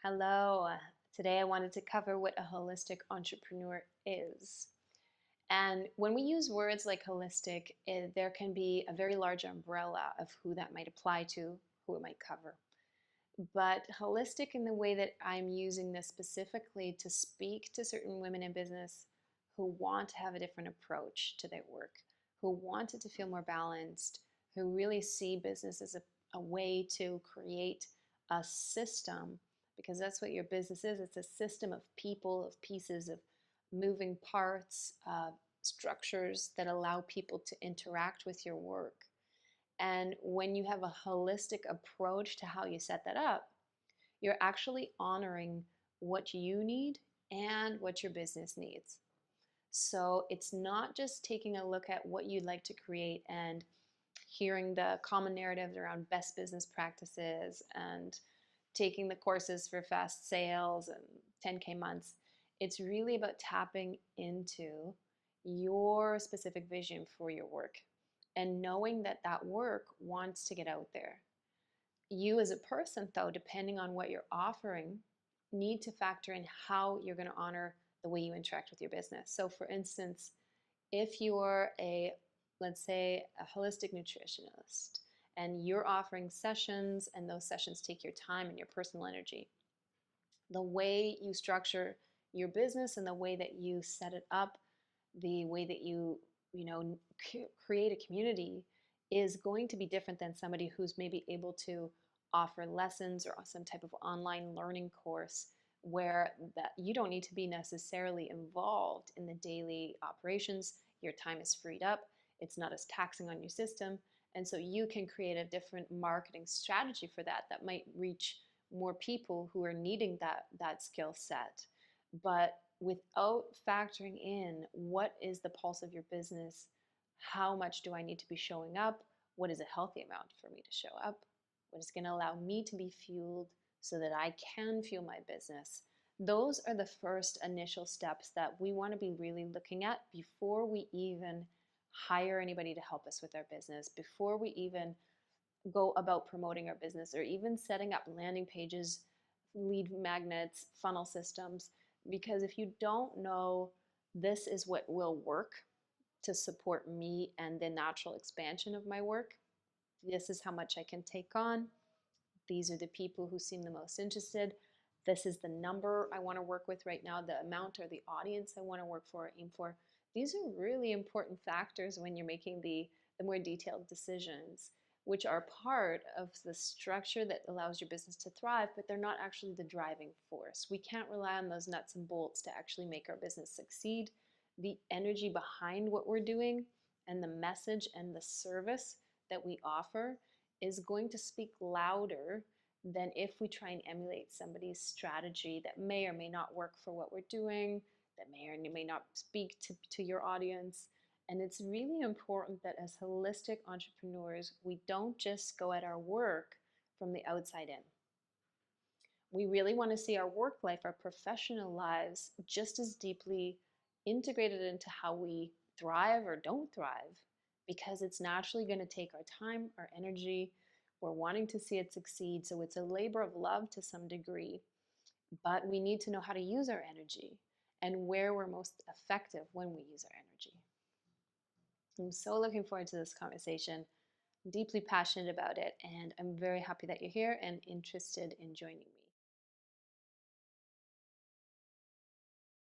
Hello. Today I wanted to cover what a holistic entrepreneur is. And when we use words like holistic, there can be a very large umbrella of who that might apply to, who it might cover. But holistic in the way that I'm using this specifically to speak to certain women in business who want to have a different approach to their work, who want it to feel more balanced, who really see business as a way to create a system, because that's what your business is. It's a system of people, of pieces, of moving parts, structures that allow people to interact with your work. And when you have a holistic approach to how you set that up, you're actually honoring what you need and what your business needs. So it's not just taking a look at what you'd like to create and hearing the common narratives around best business practices and taking the courses for fast sales and 10K months. It's really about tapping into your specific vision for your work and knowing that that work wants to get out there. You as a person, though, depending on what you're offering, need to factor in how you're going to honor the way you interact with your business. So for instance, if you're let's say, a holistic nutritionist, and you're offering sessions and those sessions take your time and your personal energy, the way you structure your business and the way that you set it up, the way that you create a community is going to be different than somebody who's maybe able to offer lessons or some type of online learning course where that you don't need to be necessarily involved in the daily operations. Your time is freed up. It's not as taxing on your system. And so you can create a different marketing strategy for that might reach more people who are needing that skill set. But without factoring in what is the pulse of your business, how much do I need to be showing up, what is a healthy amount for me to show up, what is going to allow me to be fueled so that I can fuel my business. Those are the first initial steps that we want to be really looking at before we even hire anybody to help us with our business, before we even go about promoting our business or even setting up landing pages, lead magnets, funnel systems. Because if you don't know this is what will work to support me and the natural expansion of my work, this is how much I can take on, these are the people who seem the most interested, this is the number I want to work with right now, the amount or the audience I want to work for, aim for. These are really important factors when you're making the more detailed decisions, which are part of the structure that allows your business to thrive, but they're not actually the driving force. We can't rely on those nuts and bolts to actually make our business succeed. The energy behind what we're doing and the message and the service that we offer is going to speak louder than if we try and emulate somebody's strategy that may or may not work for what we're doing, that may or may not speak to your audience. And it's really important that as holistic entrepreneurs, we don't just go at our work from the outside in. We really want to see our work life, our professional lives, just as deeply integrated into how we thrive or don't thrive, because it's naturally going to take our time, our energy. We're wanting to see it succeed. So it's a labor of love to some degree, but we need to know how to use our energy and where we're most effective when we use our energy. I'm so looking forward to this conversation. I'm deeply passionate about it, and I'm very happy that you're here and interested in joining me.